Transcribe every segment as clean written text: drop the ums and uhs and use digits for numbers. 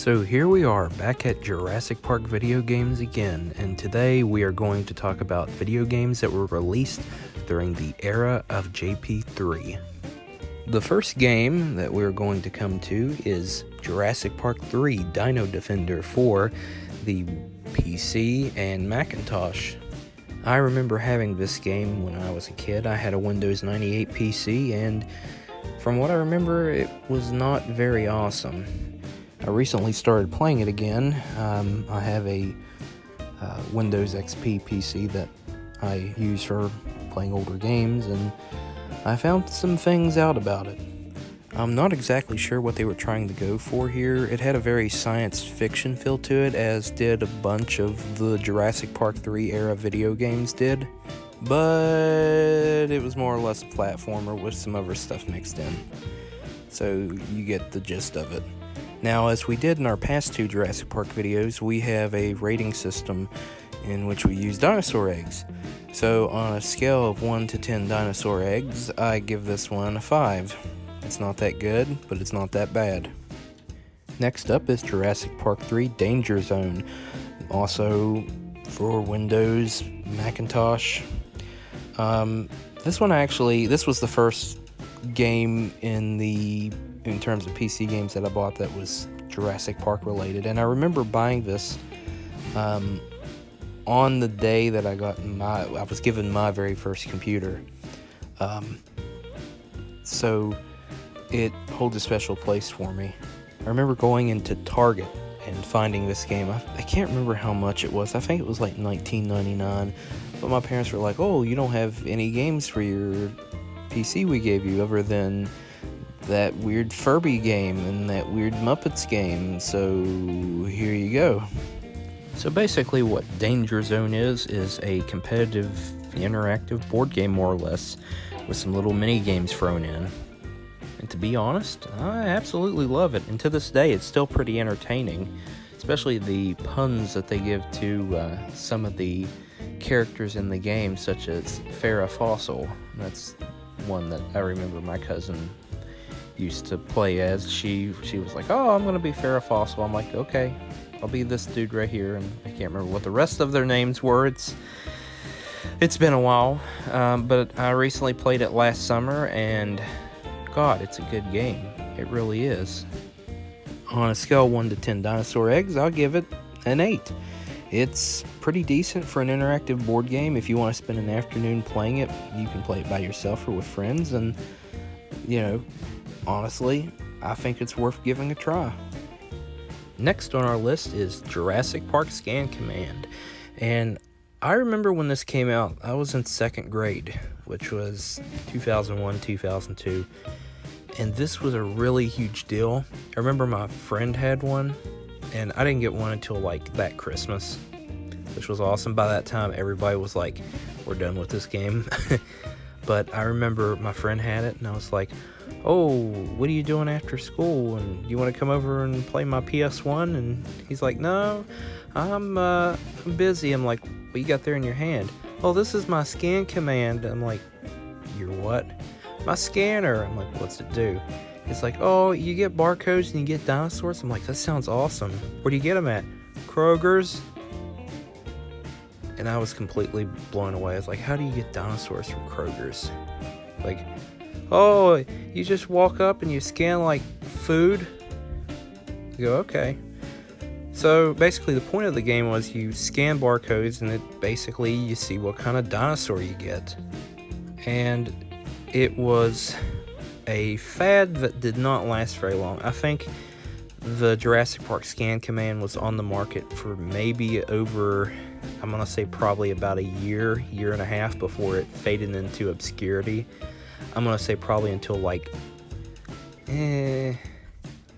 So here we are back at Jurassic Park video games again, and today we are going to talk about video games that were released during the era of JP3. The first game that we're going to come to is Jurassic Park 3 Dino Defender for the PC and Macintosh. I remember having this game when I was a kid. I had a Windows 98 PC, and from what I remember, it was not very awesome. I recently started playing it again. I have a Windows XP PC that I use for playing older games, and I found some things out about it. I'm not exactly sure what they were trying to go for here. It had a very science fiction feel to it, as did a bunch of the Jurassic Park 3 era video games did, but it was more or less a platformer with some other stuff mixed in. So you get the gist of it. Now, as we did in our past two Jurassic Park videos, we have a rating system in which we use dinosaur eggs. So on a scale of 1 to 10 dinosaur eggs, I give this one a 5. It's not that good, but it's not that bad. Next up is Jurassic Park 3 Danger Zone, also for Windows, Macintosh. This was the first game in terms of PC games that I bought that was Jurassic Park related, and I remember buying this on the day that I was given my very first computer. So it holds a special place for me. I remember going into Target and finding this game. I can't remember how much it was. I think it was like $19.99, but my parents were like, "Oh, you don't have any games for your PC we gave you other than that weird Furby game and that weird Muppets game, so here you go." So basically what Danger Zone is a competitive interactive board game, more or less, with some little mini games thrown in. And to be honest, I absolutely love it, and to this day it's still pretty entertaining, especially the puns that they give to some of the characters in the game, such as Farrah Fossil. That's one that I remember my cousin used to play as. She was like, "Oh, I'm gonna be Farrah Fossil." I'm like, "Okay, I'll be this dude right here," and I can't remember what the rest of their names were. It's been a while, but I recently played it last summer, and God, it's a good game. It really is. On a scale of 1 to 10 dinosaur eggs, I'll give it an 8. It's pretty decent for an interactive board game. If you want to spend an afternoon playing it, you can play it by yourself or with friends, and honestly, I think it's worth giving a try. Next on our list is Jurassic Park Scan Command. And I remember when this came out, I was in 2nd grade, which was 2001, 2002. And this was a really huge deal. I remember my friend had one, and I didn't get one until like that Christmas, which was awesome. By that time, everybody was like, "We're done with this game." But I remember my friend had it, and I was like, "Oh, what are you doing after school? And you want to come over and play my PS1? And he's like, "No, I'm busy." I'm like, "What you got there in your hand?" "Oh, this is my scan command." I'm like, "Your what?" "My scanner." I'm like, "What's it do?" It's like, "Oh, you get barcodes and you get dinosaurs." I'm like, "That sounds awesome. Where do you get them at?" "Kroger's." And I was completely blown away. I was like, "How do you get dinosaurs from Kroger's?" Like, "Oh, you just walk up and you scan like food?" You go, "Okay." So basically the point of the game was you scan barcodes, and you see what kind of dinosaur you get. And it was a fad that did not last very long. I think the Jurassic Park Scan Command was on the market for maybe over, I'm going to say probably about a year and a half before it faded into obscurity. I'm going to say probably until like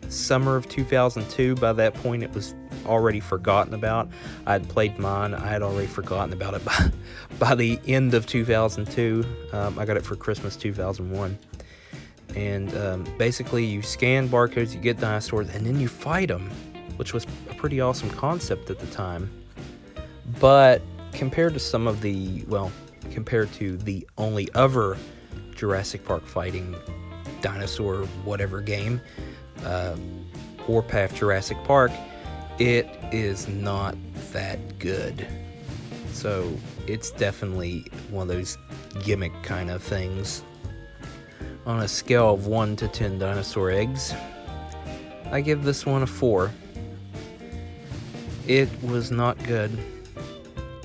summer of 2002. By that point, it was already forgotten about. I had played mine. I had already forgotten about it by the end of 2002. I got it for Christmas 2001. And basically, you scan barcodes, you get dinosaurs, and then you fight them, which was a pretty awesome concept at the time. But compared to the only other Jurassic Park fighting dinosaur whatever game, Warpath Jurassic Park, it is not that good. So it's definitely one of those gimmick kind of things. On a scale of 1 to 10 dinosaur eggs, I give this one a 4. It was not good.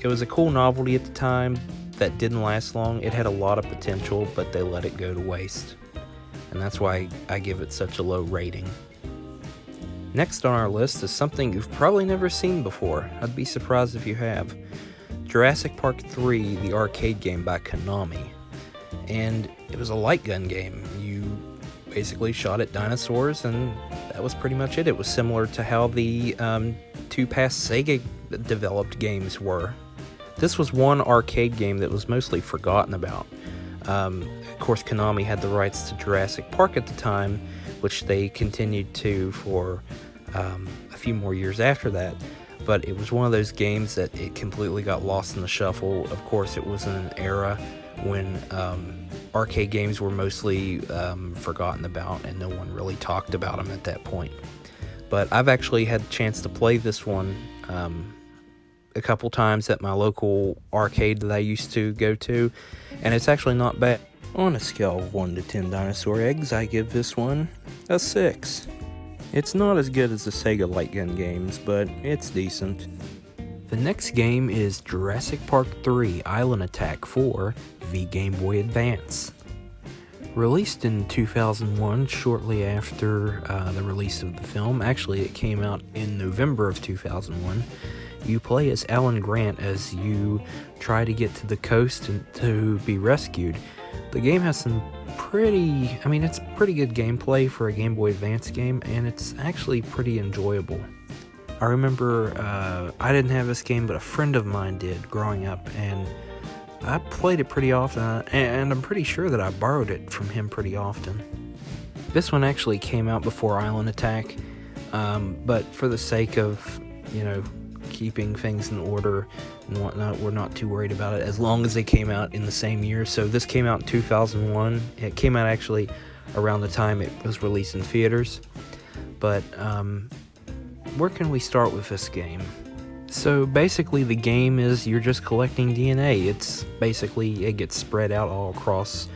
It was a cool novelty at the time that didn't last long. It had a lot of potential, but they let it go to waste. And that's why I give it such a low rating. Next on our list is something you've probably never seen before. I'd be surprised if you have. Jurassic Park 3, the arcade game by Konami. And it was a light gun game. You basically shot at dinosaurs, and that was pretty much it. It was similar to how the two past Sega developed games were. This was one arcade game that was mostly forgotten about. Of course, Konami had the rights to Jurassic Park at the time, which they continued to for a few more years after that. But it was one of those games that it completely got lost in the shuffle. Of course, it was in an era when arcade games were mostly forgotten about, and no one really talked about them at that point. But I've actually had the chance to play this one a couple times at my local arcade that I used to go to, and it's actually not bad. On a scale of 1 to 10 dinosaur eggs, I give this one a 6. It's not as good as the Sega light gun games, but it's decent. The next game is Jurassic Park 3 Island Attack for the Game Boy Advance. Released in 2001, shortly after the release of the film, actually it came out in November of 2001, you play as Alan Grant as you try to get to the coast and to be rescued. The game has some it's pretty good gameplay for a Game Boy Advance game, and it's actually pretty enjoyable. I remember I didn't have this game, but a friend of mine did growing up, and I played it pretty often, and I'm pretty sure that I borrowed it from him pretty often. This one actually came out before Island Attack, but for the sake of, keeping things in order and whatnot, we're not too worried about it as long as they came out in the same year. So this came out in 2001. It came out actually around the time it was released in theaters. But where can we start with this game? So basically the game is you're just collecting DNA. It's basically, it gets spread out all across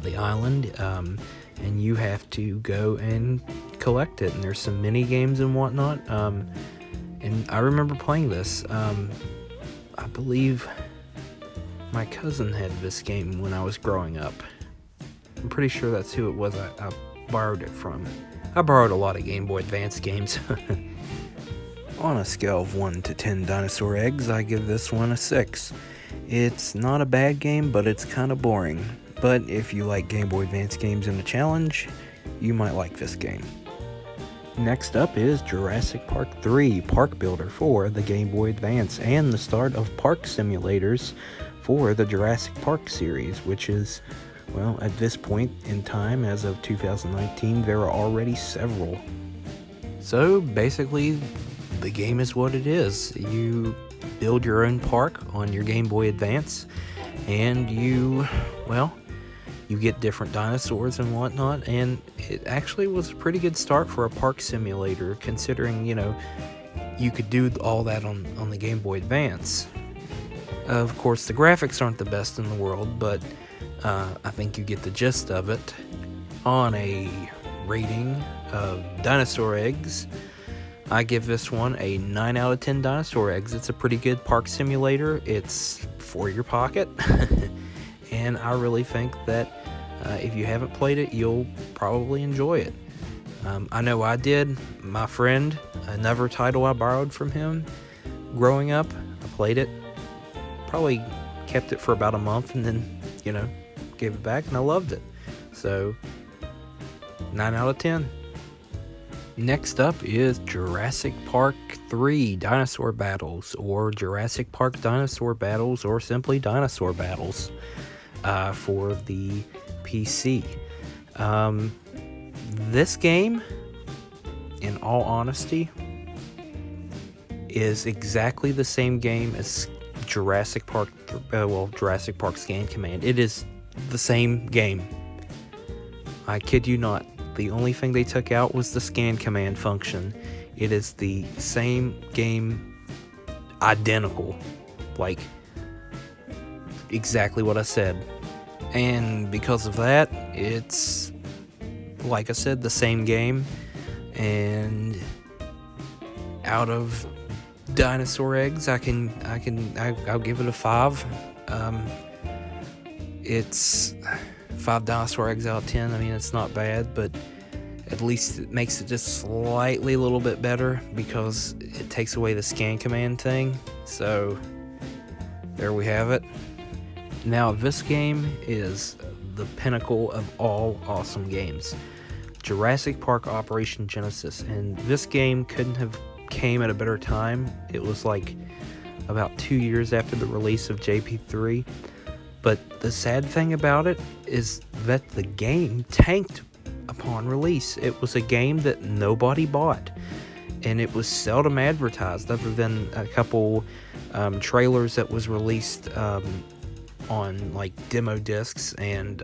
the island, and you have to go and collect it. And there's some mini games and whatnot. And I remember playing this. I believe my cousin had this game when I was growing up. I'm pretty sure that's who it was I borrowed it from. I borrowed a lot of Game Boy Advance games. On a scale of 1 to 10 dinosaur eggs, I give this one a 6. It's not a bad game, but it's kind of boring. But if you like Game Boy Advance games and a challenge, you might like this game. Next up is Jurassic Park 3 Park Builder for the Game Boy Advance, and the start of park simulators for the Jurassic Park series, which is, well, at this point in time, as of 2019, there are already several. So basically, the game is what it is. You build your own park on your Game Boy Advance, and you get different dinosaurs and whatnot, and it actually was a pretty good start for a park simulator, considering, you could do all that on the Game Boy Advance. Of course, the graphics aren't the best in the world, but I think you get the gist of it. On a rating of dinosaur eggs, I give this one a 9 out of 10 dinosaur eggs. It's a pretty good park simulator. It's for your pocket. And I really think that if you haven't played it, you'll probably enjoy it. I know I did. My friend, another title I borrowed from him growing up, I played it. Probably kept it for about a month and then, gave it back, and I loved it. So, 9 out of 10. Next up is Jurassic Park 3 Dinosaur Battles, or Jurassic Park Dinosaur Battles, or simply Dinosaur Battles for the PC. This game, in all honesty, is exactly the same game as Jurassic Park, Jurassic Park Scan Command. It is the same game. I kid you not. The only thing they took out was the scan command function. It is the same game, identical, like exactly what I said. And because of that, it's, like I said, the same game. And out of dinosaur eggs, I'll give it a 5. It's 5 dinosaur eggs out of 10. I mean, it's not bad, but at least it makes it just slightly a little bit better because it takes away the scan command thing. So there we have it. Now this game is the pinnacle of all awesome games. Jurassic Park Operation Genesis, and this game couldn't have came at a better time. It was like about 2 years after the release of JP3. But the sad thing about it is that the game tanked upon release. It was a game that nobody bought, and it was seldom advertised other than a couple trailers that was released on like demo discs, and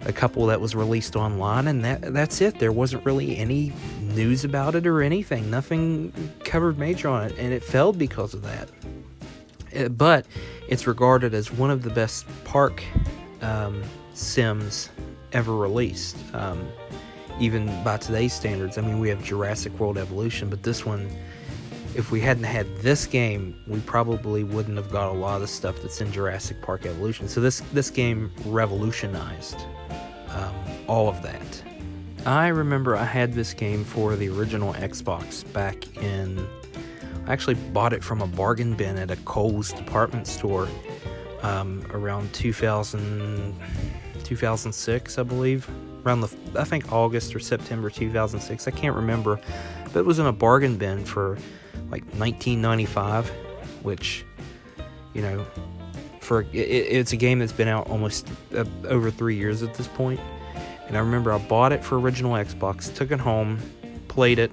a couple that was released online, and that's it. There wasn't really any news about it or anything. Nothing covered major on it, and it failed because of that. But it's regarded as one of the best park sims ever released, even by today's standards. I mean, we have Jurassic World Evolution, but this one, if we hadn't had this game, we probably wouldn't have got a lot of the stuff that's in Jurassic Park Evolution. So this game revolutionized all of that. I remember I had this game for the original Xbox back in... I actually bought it from a bargain bin at a Kohl's department store around 2006, I believe. Around I think August or September 2006. I can't remember. But it was in a bargain bin for like $19.95, which, you know, it's a game that's been out almost over 3 years at this point. And I remember I bought it for original Xbox, took it home, played it,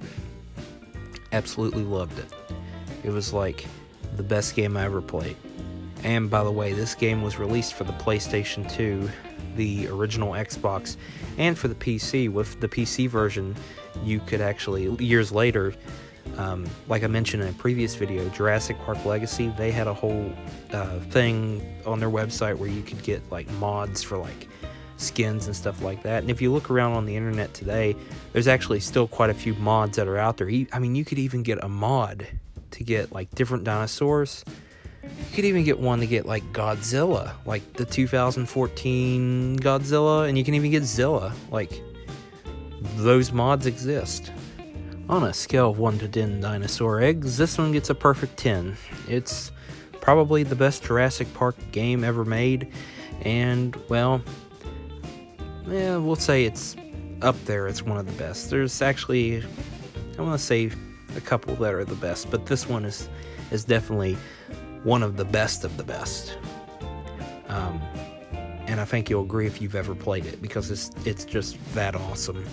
absolutely loved it. It was like the best game I ever played. And by the way, this game was released for the PlayStation 2, the original Xbox, and for the PC. With the PC version, you could actually, years later, like I mentioned in a previous video, Jurassic Park Legacy, they had a whole thing on their website where you could get like mods for like skins and stuff like that. And if you look around on the internet today, there's actually still quite a few mods that are out there. I mean, you could even get a mod to get like different dinosaurs. You could even get one to get like Godzilla, like the 2014 Godzilla, and you can even get Zilla. Like, those mods exist. On a scale of 1 to 10 dinosaur eggs, this one gets a perfect 10. It's probably the best Jurassic Park game ever made, and, well, yeah, we'll say it's up there. It's one of the best. There's actually, I want to say a couple that are the best, but this one is definitely one of the best of the best. And I think you'll agree if you've ever played it, because it's just that awesome.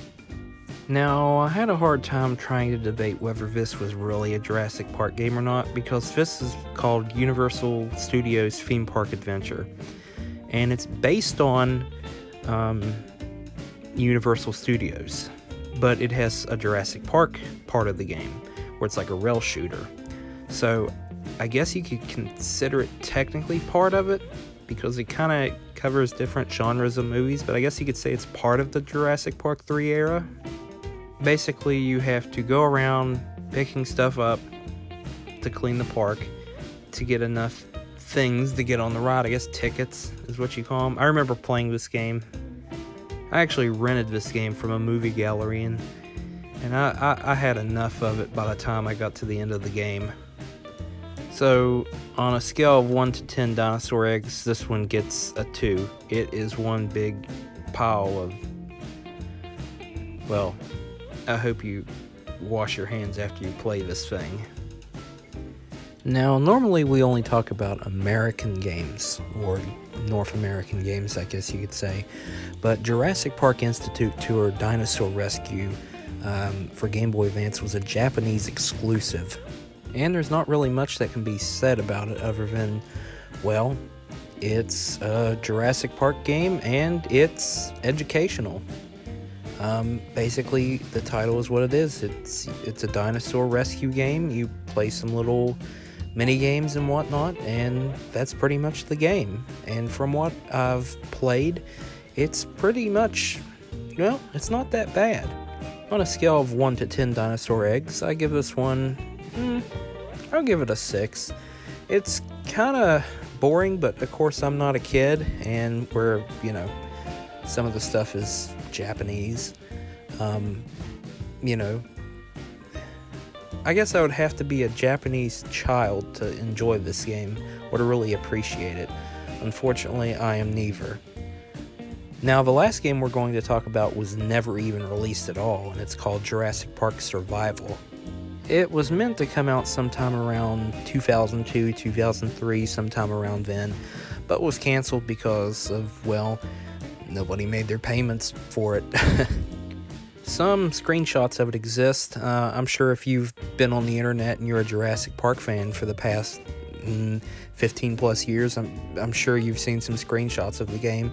Now, I had a hard time trying to debate whether this was really a Jurassic Park game or not, because this is called Universal Studios Theme Park Adventure, and it's based on Universal Studios, but it has a Jurassic Park part of the game, where it's like a rail shooter. So I guess you could consider it technically part of it, because it kind of covers different genres of movies, but I guess you could say it's part of the Jurassic Park 3 era. Basically, you have to go around picking stuff up to clean the park to get enough things to get on the ride. I guess tickets is what you call them. I remember playing this game. I actually rented this game from a movie gallery, and I had enough of it by the time I got to the end of the game. So, on a scale of 1 to 10 dinosaur eggs, this one gets a 2. It is one big pile of, well, I hope you wash your hands after you play this thing. Now, normally we only talk about American games, or North American games, I guess you could say, but Jurassic Park Institute Tour Dinosaur Rescue for Game Boy Advance was a Japanese exclusive, and there's not really much that can be said about it other than, well, it's a Jurassic Park game and it's educational. Basically, the title is what it is. It's a dinosaur rescue game. You play some little mini games and whatnot, and that's pretty much the game. And from what I've played, it's pretty much, well, it's not that bad. On a scale of 1 to 10 dinosaur eggs, I give this one, I'll give it a 6. It's kind of boring, but of course I'm not a kid, and some of the stuff is Japanese. I guess I would have to be a Japanese child to enjoy this game or to really appreciate it. Unfortunately, I am neither. Now, the last game we're going to talk about was never even released at all, and it's called Jurassic Park Survival. It was meant to come out sometime around 2002, 2003, sometime around then, but was canceled because of, well, nobody made their payments for it. Some screenshots of it exist. I'm sure if you've been on the internet and you're a Jurassic Park fan for the past 15 plus years, I'm sure you've seen some screenshots of the game.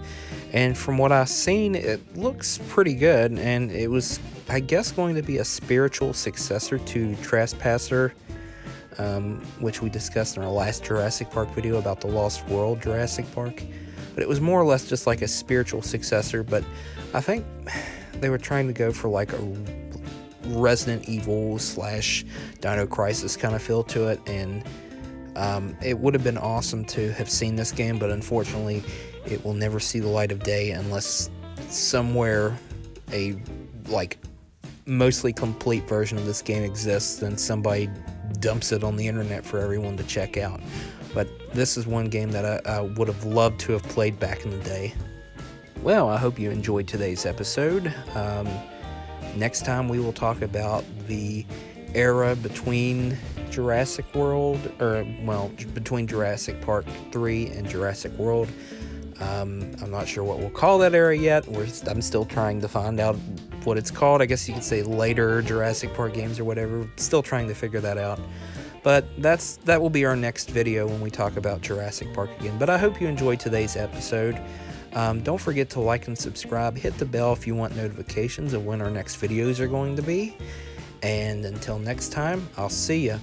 And from what I've seen, it looks pretty good. And it was, I guess, going to be a spiritual successor to Trespasser, which we discussed in our last Jurassic Park video about the Lost World Jurassic Park. But it was more or less just like a spiritual successor. But I think they were trying to go for like a Resident Evil / Dino Crisis kind of feel to it, and it would have been awesome to have seen this game, but unfortunately it will never see the light of day unless somewhere a mostly complete version of this game exists and somebody dumps it on the internet for everyone to check out. But this is one game that I would have loved to have played back in the day. Well, I hope you enjoyed today's episode. Next time we will talk about the era between Jurassic World, between Jurassic Park 3 and Jurassic World. I'm not sure what we'll call that era yet. I'm still trying to find out what it's called. I guess you could say later Jurassic Park games or whatever. Still trying to figure that out. But that will be our next video when we talk about Jurassic Park again. But I hope you enjoyed today's episode. Don't forget to like and subscribe. Hit the bell if you want notifications of when our next videos are going to be. And until next time, I'll see ya.